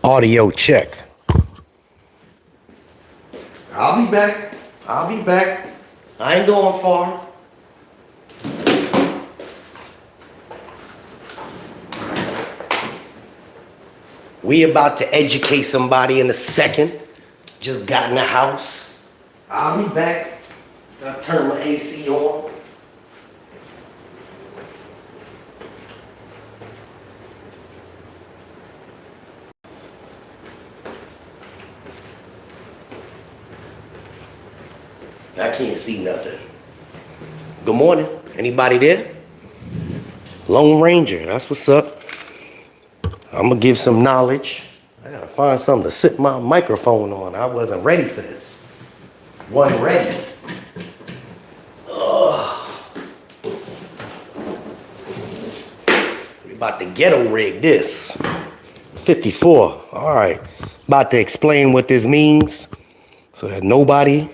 Audio check. I'll be back. I ain't going far. We about to educate somebody in a second. Just got in the house. I'll be back. Gotta turn my AC on. I can't see nothing. Good morning. Anybody there? Lone Ranger, that's what's up. I'm gonna give some knowledge. I gotta find something to sit my microphone on. I wasn't ready for this. Wasn't ready. We about to ghetto rig this. 54. All right. About to explain what this means so that nobody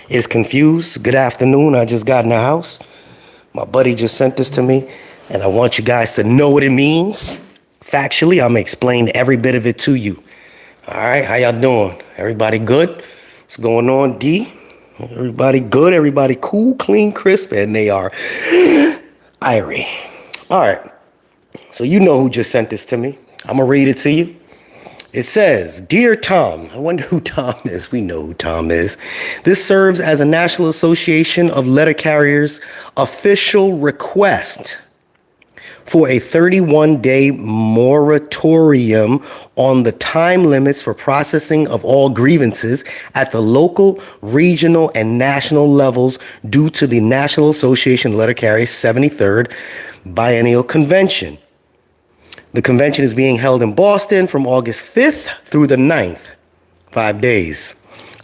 is confused. Good afternoon. I just got in the house. My buddy just sent this to me, and I want you guys to know what it means. Factually, I'm gonna explain every bit of it to you. All right, how y'all doing? Everybody good? What's going on, D? Everybody good? Everybody cool, clean, crisp, and they are irie. All right, so you know who just sent this to me. I'm gonna read it to you. It says, Dear Tom, I wonder who Tom is. We know who Tom is. This serves as a National Association of Letter Carriers official request for a 31-day moratorium on the time limits for processing of all grievances at the local, regional, and national levels due to the National Association of Letter Carriers 73rd Biennial Convention. The convention is being held in Boston from August 5th through the 9th, 5 days.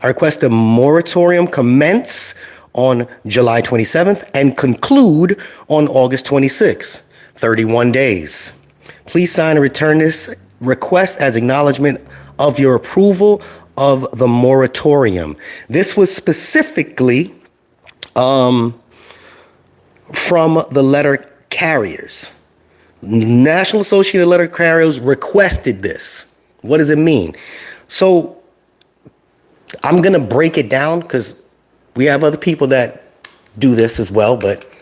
I request the moratorium commence on July 27th and conclude on August 26th, 31 days. Please sign and return this request as acknowledgement of your approval of the moratorium. This was specifically from the letter carriers. National Association of Letter Carriers requested this. What does it mean? So I'm going to break it down because we have other people that do this as well, but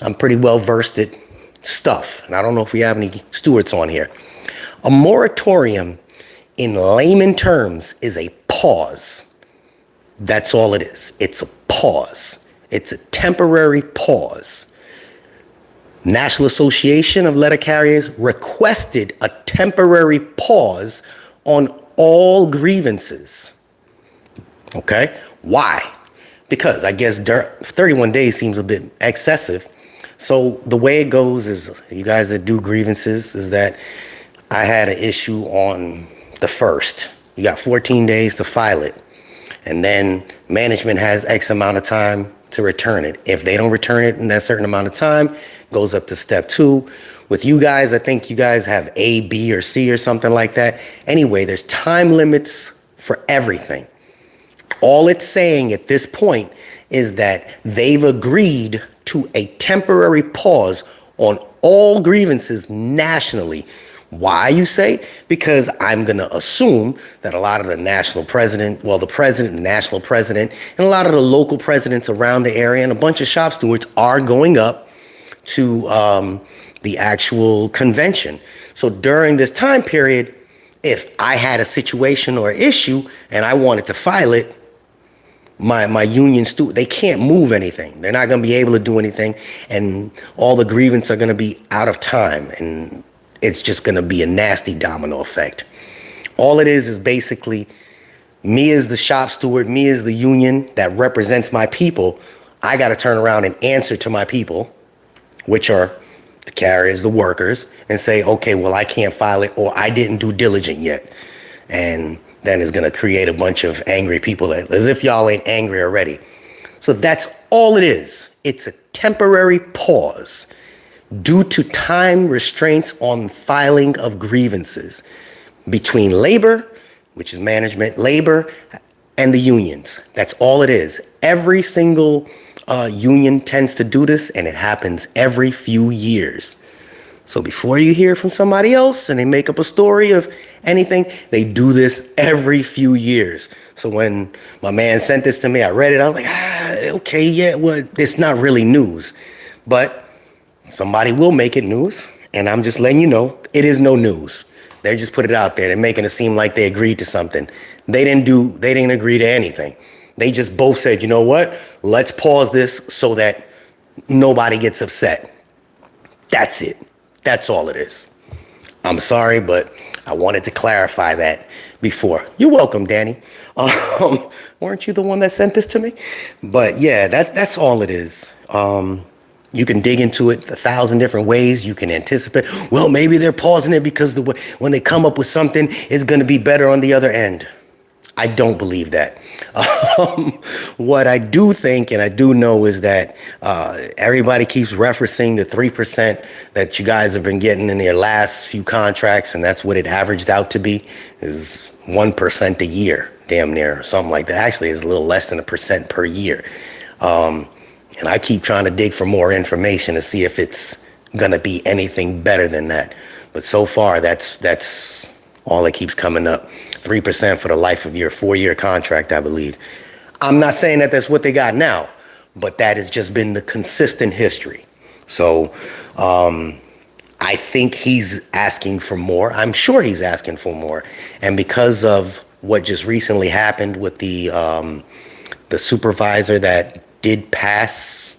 I'm pretty well versed at stuff. And I don't know if we have any stewards on here. A moratorium in layman terms is a pause. That's all it is. It's a pause. It's a temporary pause. National Association of Letter Carriers requested a temporary pause on all grievances. Okay? Why? Because I guess 31 days seems a bit excessive. So the way it goes is, you guys that do grievances, is that I had an issue on the 1st. You got 14 days to file it. And then management has X amount of time to return it. If they don't return it in that certain amount of time, goes up to step 2. With you guys, I think you guys have A, B, or C or something like that. Anyway, there's time limits for everything. All it's saying at this point is that they've agreed to a temporary pause on all grievances nationally. Why, you say? Because I'm going to assume that a lot of the national president, well, the president, the national president, and a lot of the local presidents around the area and a bunch of shop stewards are going up to the actual convention. So during this time period, if I had a situation or issue and I wanted to file it, my union steward, they can't move anything. They're not going to be able to do anything, and all the grievances are going to be out of time, and it's just going to be a nasty domino effect. All it is basically me as the shop steward, me as the union that represents my people, I got to turn around and answer to my people, which are the carriers, the workers, and say, okay, well, I can't file it, or I didn't do diligent yet. And then it's going to create a bunch of angry people, as if y'all ain't angry already. So that's all it is. It's a temporary pause due to time restraints on filing of grievances between labor, which is management, labor, and the unions. That's all it is. Every single union tends to do this, and it happens every few years. So before you hear from somebody else and they make up a story of anything, they do this every few years. So when my man sent this to me, I read it. I was like, okay, yeah, well, it's not really news. But somebody will make it news. And I'm just letting you know, it is no news. They just put it out there. They're making it seem like they agreed to something. They didn't agree to anything. They just both said, you know what? Let's pause this so that nobody gets upset. That's it. That's all it is. I'm sorry, but I wanted to clarify that before. You're welcome, Danny. Weren't you the one that sent this to me? But yeah, that's all it is. You can dig into it 1,000 different ways. You can anticipate, well, maybe they're pausing it because when they come up with something, it's going to be better on the other end. I don't believe that. What I do think and I do know is that everybody keeps referencing the 3% that you guys have been getting in your last few contracts, and that's what it averaged out to be, is 1% a year, damn near, or something like that. Actually, it's a little less than 1% per year. And I keep trying to dig for more information to see if it's gonna be anything better than that. But so far, that's all that keeps coming up. 3% for the life of your 4-year contract, I believe. I'm not saying that that's what they got now, but that has just been the consistent history. So I think he's asking for more. I'm sure he's asking for more. And because of what just recently happened with the supervisor that did pass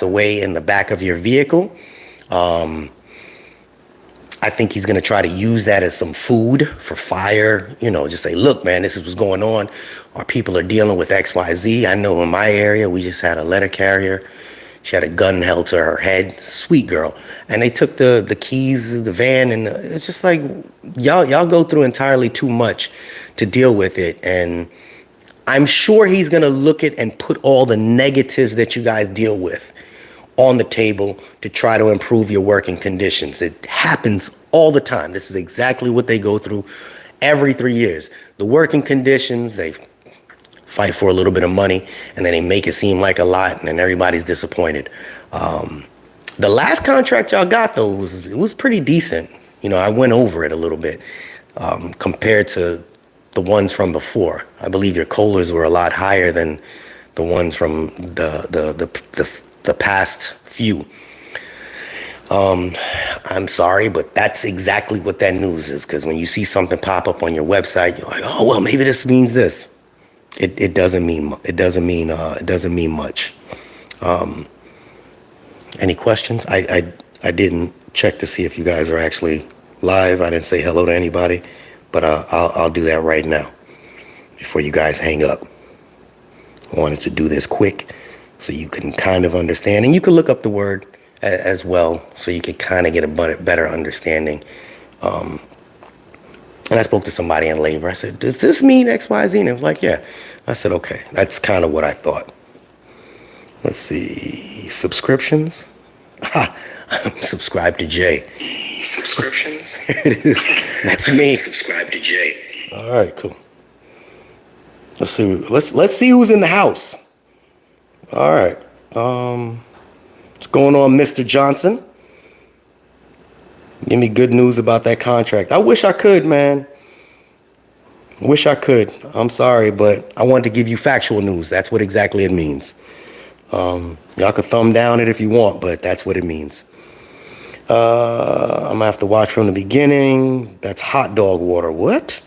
away in the back of your vehicle, I think he's going to try to use that as some food for fire. Just say, look, man, this is what's going on. Our people are dealing with XYZ. I know in my area, we just had a letter carrier. She had a gun held to her head. Sweet girl. And they took the keys of the van, and it's just like, y'all go through entirely too much to deal with it. And I'm sure he's going to look at and put all the negatives that you guys deal with on the table to try to improve your working conditions. It happens all the time. This is exactly what they go through every 3 years. The working conditions, they fight for a little bit of money, and then they make it seem like a lot, and then everybody's disappointed. The last contract y'all got, though, was pretty decent. I went over it a little bit compared to the ones from before. I believe your COLAs were a lot higher than the ones from the past few. I'm sorry, but that's exactly what that news is. Because when you see something pop up on your website, you're like, oh well, maybe this means this. It doesn't mean much. Any questions? I didn't check to see if you guys are actually live. I didn't say hello to anybody, but I'll do that right now before you guys hang up. I wanted to do this quick so you can kind of understand, and you can look up the word as well so you can kind of get a better understanding. And I spoke to somebody in labor. I said, does this mean X, Y, Z? And it was like, yeah. I said, okay, that's kind of what I thought. Let's see, subscriptions. I'm subscribed to Jay. Subscriptions? Here it is. That's me. Subscribe to Jay. All right, cool. Let's see. Let's see who's in the house. All right. What's going on, Mr. Johnson? Give me good news about that contract. I wish I could, man. Wish I could. I'm sorry, but I wanted to give you factual news. That's what exactly it means. Y'all can thumb down it if you want, but that's what it means. I'm gonna have to watch from the beginning. That's hot dog water. What?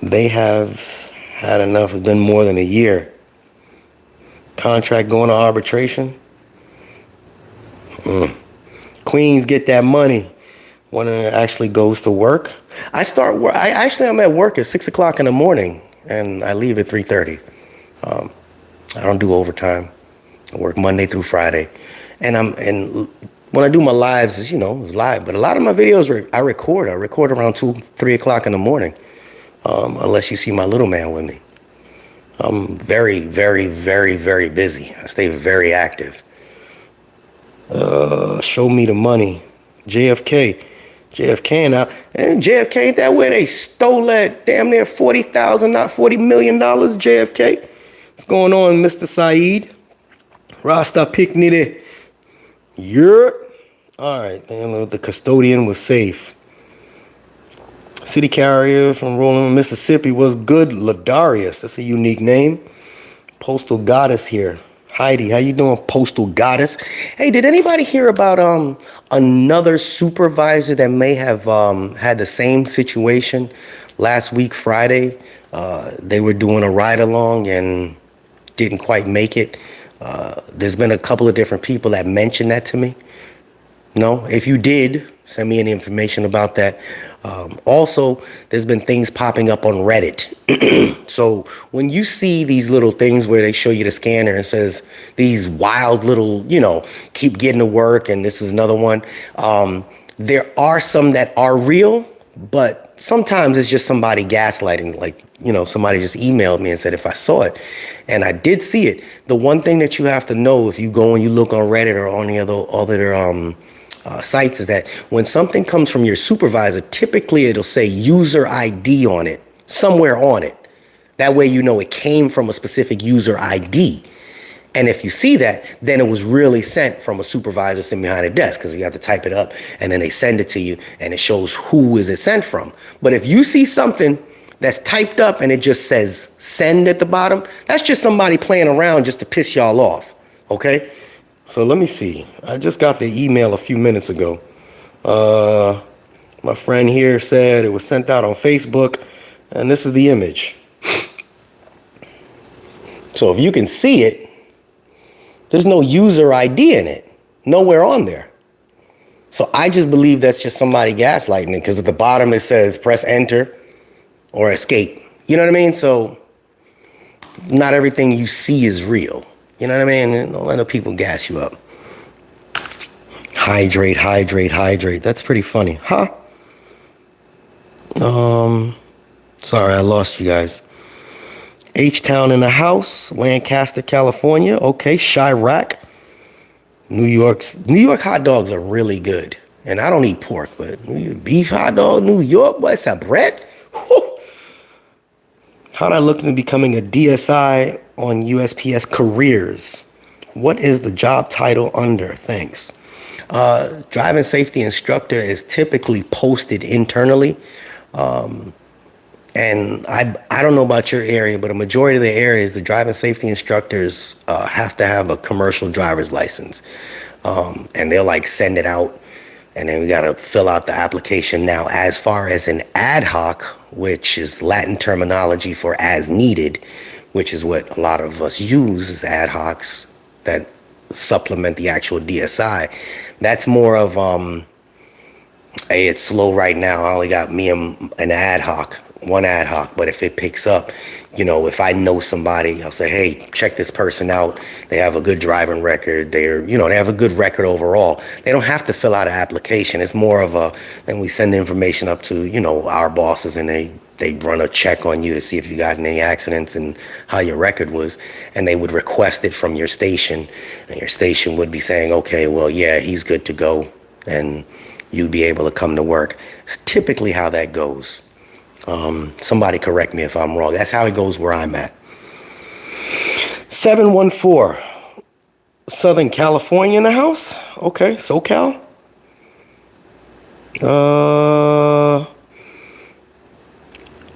They have had enough. It's been more than a year. Contract going to arbitration. Queens get that money when it actually goes to work. I'm at work at 6 o'clock in the morning, and I leave at 3:30. I don't do overtime. I work Monday through Friday, and when I do my lives, it's live. But a lot of my videos I record around 2, 3 o'clock in the morning, unless you see my little man with me. I'm very, very, very, very busy. I stay very active. Show me the money. JFK now. And JFK, ain't that where they stole that damn near $40,000, not $40 million, JFK? What's going on, Mr. Saeed? Rasta Picnic. Europe. All right, the custodian was safe. City carrier from Roland, Mississippi was good. Ladarius, that's a unique name. Postal Goddess here. Heidi, how you doing, Postal Goddess? Hey, did anybody hear about another supervisor that may have had the same situation last week, Friday? They were doing a ride along and didn't quite make it. There's been a couple of different people that mentioned that to me. No, if you did, send me any information about that. Also, there's been things popping up on Reddit. So when you see these little things where they show you the scanner and says these wild little, keep getting to work, and this is another one. There are some that are real, but sometimes it's just somebody gaslighting. Like, somebody just emailed me and said if I saw it, and I did see it. The one thing that you have to know if you go and you look on Reddit or on the other sites is that when something comes from your supervisor, typically it'll say user ID on it, somewhere on it. That way it came from a specific user ID. And if you see that, then it was really sent from a supervisor sitting behind a desk, because you have to type it up and then they send it to you and it shows who is it sent from. But if you see something that's typed up and it just says send at the bottom, that's just somebody playing around just to piss y'all off, okay? So let me see. I just got the email a few minutes ago. My friend here said it was sent out on Facebook, and this is the image. So if you can see it, there's no user ID in it. Nowhere on there. So I just believe that's just somebody gaslighting it, because at the bottom it says press enter or escape. You know what I mean? So not everything you see is real. You know what I mean? Don't let the people gas you up. Hydrate, hydrate, hydrate. That's pretty funny. Huh? Sorry, I lost you guys. H-Town in the house. Lancaster, California. Okay, Chirac. New York hot dogs are really good. And I don't eat pork, but beef hot dog, New York, what's that, bread? Whew. How'd I look into becoming a DSI on USPS careers? What is the job title under? Thanks. Driving safety instructor is typically posted internally. And I don't know about your area, but a majority of the areas, the driving safety instructors have to have a commercial driver's license. And they'll send it out, and then we got to fill out the application. Now, as far as an ad hoc, which is Latin terminology for as needed, which is what a lot of us use as ad hocs that supplement the actual DSI. That's more of, hey, it's slow right now. I only got me and an ad hoc, one ad hoc. But if it picks up, if I know somebody, I'll say, hey, check this person out. They have a good driving record. They have a good record overall. They don't have to fill out an application. It's more of then we send the information up to, our bosses, and they run a check on you to see if you got in any accidents and how your record was. And they would request it from your station. And your station would be saying, okay, well, yeah, he's good to go. And you'd be able to come to work. It's typically how that goes. Somebody correct me if I'm wrong. That's how it goes where I'm at. 714, Southern California in the house. Okay, SoCal.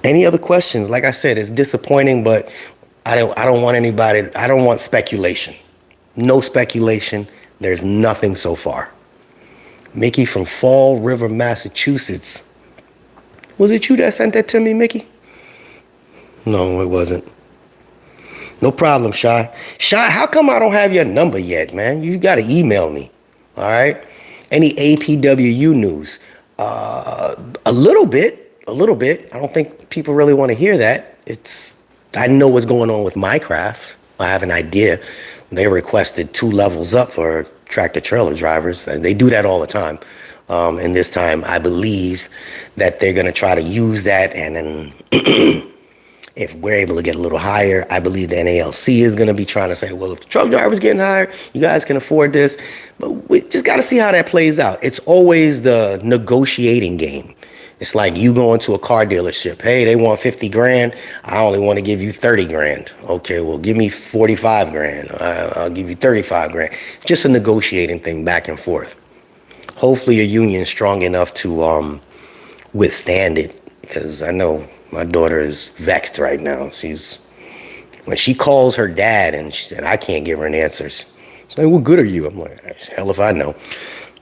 Any other questions? Like I said, it's disappointing, but I don't want speculation. No speculation. There's nothing so far. Mickey from Fall River, Massachusetts. Was it you that sent that to me, Mickey? No, it wasn't. No problem, Shy. Shy, how come I don't have your number yet, man? You got to email me, all right? Any APWU news? A little bit. I don't think people really want to hear that. I know what's going on with Minecraft. I have an idea. They requested 2 levels up for tractor trailer drivers. They do that all the time. And this time, I believe that they're going to try to use that. And then if we're able to get a little higher, I believe the NALC is going to be trying to say, well, if the truck driver's getting higher, you guys can afford this. But we just got to see how that plays out. It's always the negotiating game. It's like you going to a car dealership. Hey, they want 50 grand. I only want to give you 30 grand. Okay, well, give me 45 grand. I'll give you 35 grand. Just a negotiating thing back and forth. Hopefully your union is strong enough to withstand it, because I know my daughter is vexed right now. When she calls her dad and she said, I can't give her an answers. She's like, what good are you? I'm like, hell if I know.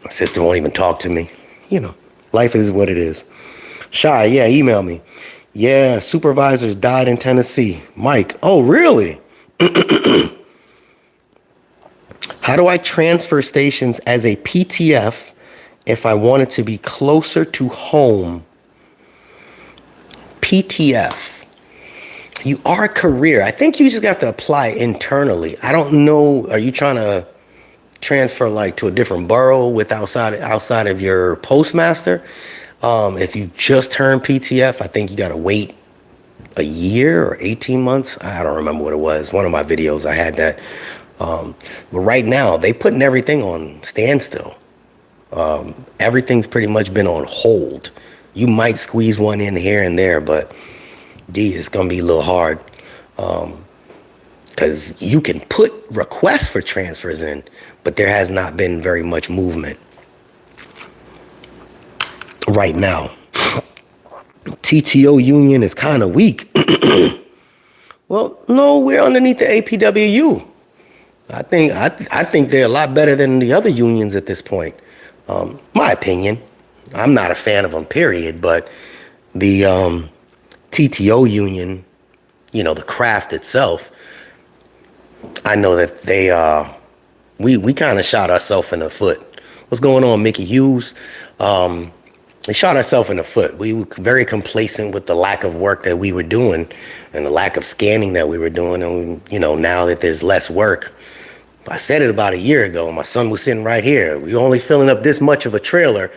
My sister won't even talk to me. Life is what it is. Shy, yeah, email me. Yeah, supervisors died in Tennessee. Mike, oh, really? How do I transfer stations as a PTF if I wanted to be closer to home? PTF. You are a career. I think you just have to apply internally. I don't know. Are you trying to transfer like to a different borough with outside of your postmaster? If you just turned PTF, I think you got to wait a year or 18 months. I don't remember what it was. One of my videos, I had that. But right now, they putting everything on standstill. Everything's pretty much been on hold. You might squeeze one in here and there, but it's going to be a little hard. Because you can put requests for transfers in, but there has not been very much movement right now. TTO union is kind of weak. Well, no, we're underneath the APWU. I think they're a lot better than the other unions at this point. My opinion. I'm not a fan of them, period. But the TTO union, the craft itself, I know that we kind of shot ourselves in the foot. What's going on, Mickey Hughes? We shot ourselves in the foot. We were very complacent with the lack of work that we were doing and the lack of scanning that we were doing. And, now that there's less work, I said it about a year ago. My son was sitting right here. We only filling up this much of a trailer,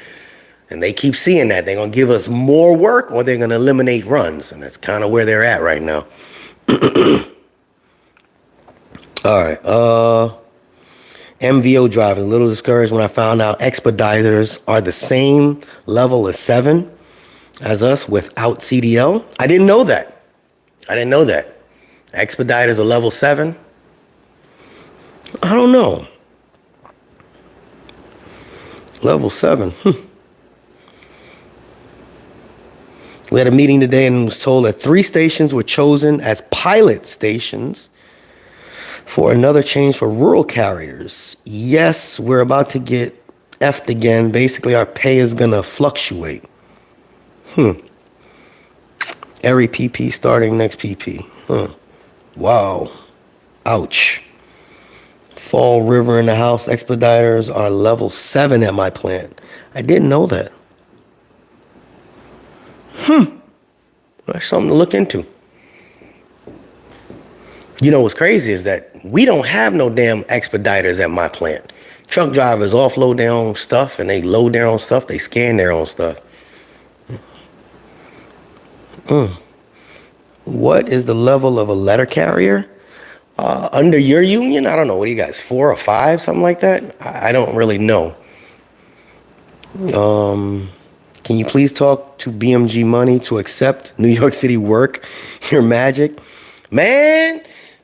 and they keep seeing that. They're going to give us more work or they're going to eliminate runs. And that's kind of where they're at right now. All right. MVO driving, a little discouraged when I found out expediters are the same level as 7 as us without CDL. I didn't know that. Expediters are level 7. I don't know. Level 7. We had a meeting today and was told that 3 stations were chosen as pilot stations for another change for rural carriers. Yes, we're about to get effed again. Basically, our pay is going to fluctuate. Every PP starting next PP. Wow. Ouch. Fall River in the house. Expediters are level 7 at my plant. I didn't know that. That's something to look into. What's crazy is that we don't have no damn expediters at my plant. Truck drivers offload their own stuff and they load their own stuff. They scan their own stuff. What is the level of a letter carrier? Under your union? I don't know. What are you guys, 4 or 5? Something like that? I don't really know. Can you please talk to BMG Money to accept New York City work? Your magic? Man,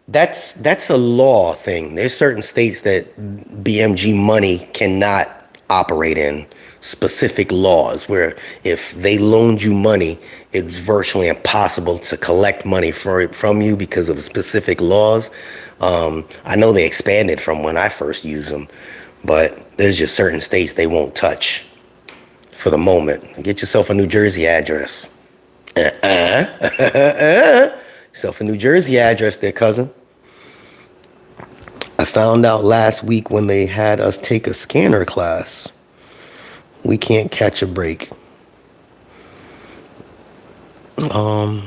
that's a law thing. There's certain states that BMG Money cannot operate in. Specific laws where if they loaned you money, it's virtually impossible to collect money from you because of specific laws. I know they expanded from when I first used them, but there's just certain states they won't touch for the moment. Get yourself a New Jersey address. Yourself a New Jersey address there, cousin. I found out last week when they had us take a scanner class. We can't catch a break. I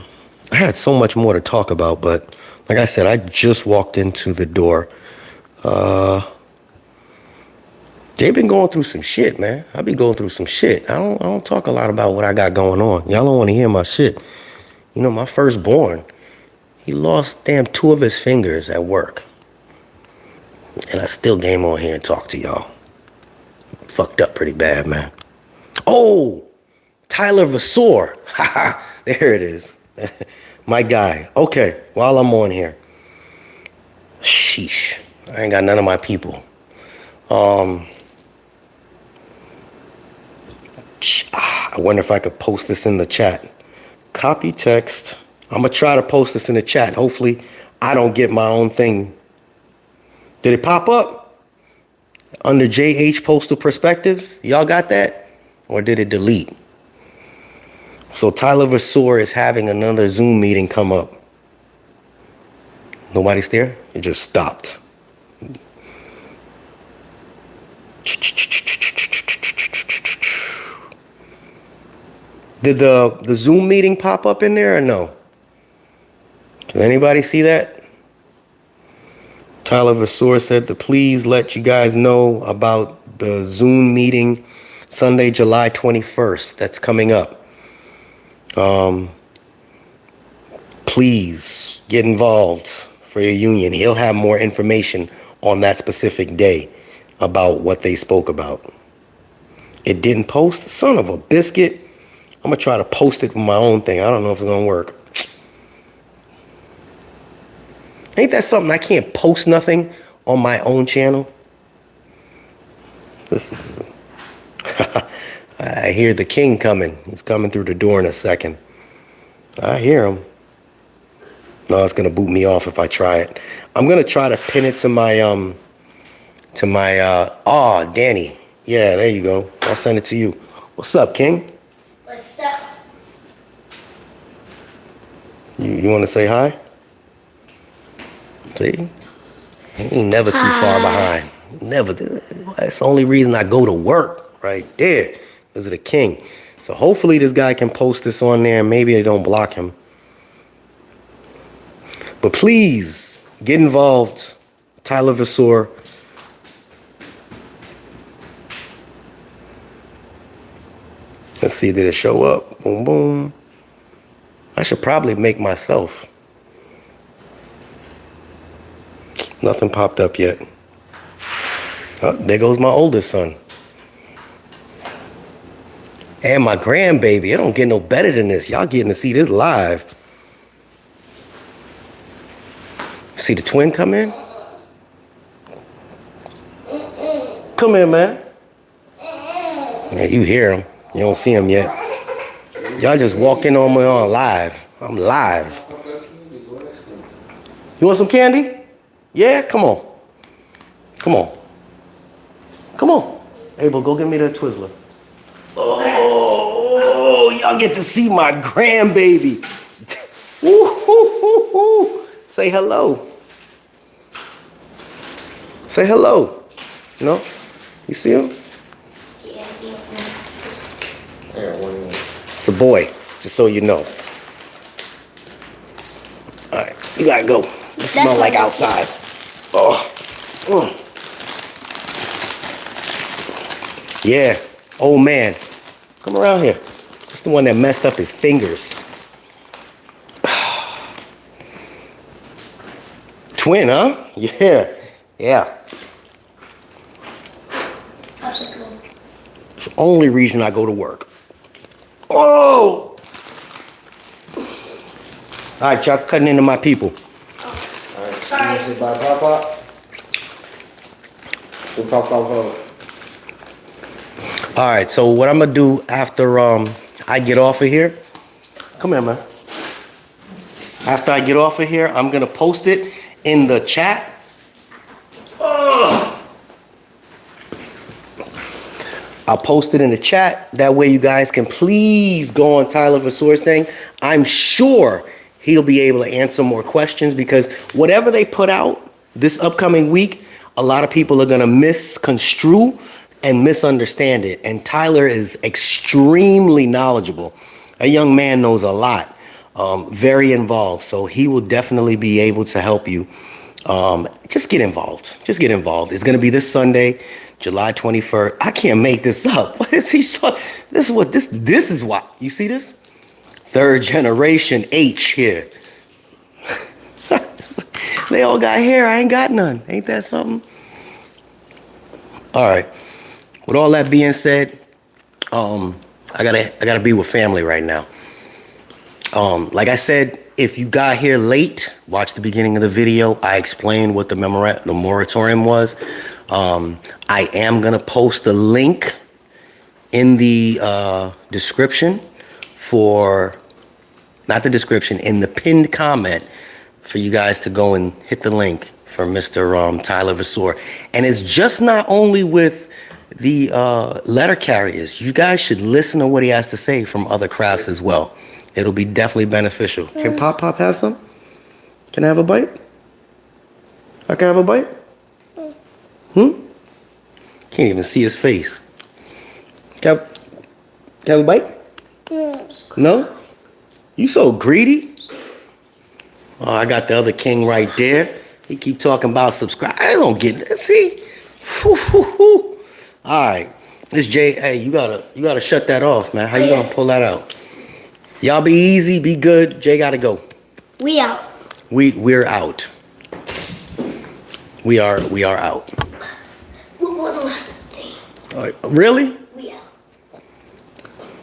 had so much more to talk about, but like I said, I just walked into the door. They've been going through some shit, man. I be going through some shit. I don't talk a lot about what I got going on. Y'all don't want to hear my shit. My firstborn, he lost 2 of his fingers at work. And I still came on here and talk to y'all. Fucked up pretty bad, man. Oh, Tyler Vasor. There it is. My guy. Okay, while I'm on here. Sheesh. I ain't got none of my people. I wonder if I could post this in the chat. Copy text. I'm going to try to post this in the chat. Hopefully, I don't get my own thing. Did it pop up? Under JH Postal Perspectives? Y'all got that? Or did it delete? So Tyler Vassour is having another Zoom meeting come up. Nobody's there? It just stopped. Did the Zoom meeting pop up in there or no? Does anybody see that? Tyler Vassour said to please let you guys know about the Zoom meeting Sunday, July 21st. That's coming up. Please get involved for your union. He'll have more information on that specific day about what they spoke about. It didn't post? Son of a biscuit. I'm going to try to post it with my own thing. I don't know if it's going to work. Ain't that something? I can't post nothing on my own channel. This is... I hear the king coming. He's coming through the door in a second. I hear him. No, it's going to boot me off if I try it. I'm going to try to pin it to my, Danny. Yeah, there you go. I'll send it to you. What's up, King? What's up? You want to say hi? See? He ain't never too far behind. Never. That's the only reason I go to work right there. Because of the king. So hopefully this guy can post this on there and maybe they don't block him. But please get involved. Tyler Vassour. Let's see, did it show up? Boom, boom. I should probably make myself. Nothing popped up yet. Oh, there goes my oldest son. And my grandbaby. It don't get no better than this. Y'all getting to see this live. See the twin come in? Come in, man. Yeah, you hear him. You don't see him yet. Y'all just walked in on me on live. I'm live. You want some candy? Yeah? Come on. Come on. Come on. Abel, go get me that Twizzler. Oh, y'all get to see my grandbaby. Woo-hoo-hoo-hoo. Say hello. Say hello. No? You see him? It's a boy, just so you know. All right, you gotta go. You smell like outside. Oh. Yeah, old man. Come around here. It's the one that messed up his fingers. Twin, huh? Yeah. Yeah. It's the only reason I go to work. Oh! All right, y'all cutting into my people. All right. Sorry. All right, so what I'm gonna do after I get off of here, come here, man. After I get off of here, I'm gonna post it in the chat. I'll post it in the chat. That way you guys can please go on Tyler Vassour's thing. I'm sure he'll be able to answer more questions because whatever they put out this upcoming week, a lot of people are gonna misconstrue and misunderstand it. And Tyler is extremely knowledgeable. A young man knows a lot, very involved. So he will definitely be able to help you. Just get involved. Just get involved. It's going to be this Sunday, July 21st. I can't make this up. What is he? This is what, you see this? Third generation H here. They all got hair. I ain't got none. Ain't that something? All right. With all that being said, I gotta be with family right now. Like I said, if you got here late, watch the beginning of the video. I explained what the moratorium was. I am gonna post the link in the description for, not the description, in the pinned comment for you guys to go and hit the link for Mr. Tyler Vasor. And it's just not only with the letter carriers. You guys should listen to what he has to say from other crafts as well. It'll be definitely beneficial. Can Pop have some? Can I have a bite? I can have a bite? Can't even see his face. Can I have a bite? No? You so greedy? Oh, I got the other king right there. He keep talking about subscribe. I don't get it. See? All right. This Jay, hey, you gotta shut that off, man. How you gonna pull that out? Y'all be easy, be good. Jay gotta go. We out. We're out. We are out. One last thing. Really?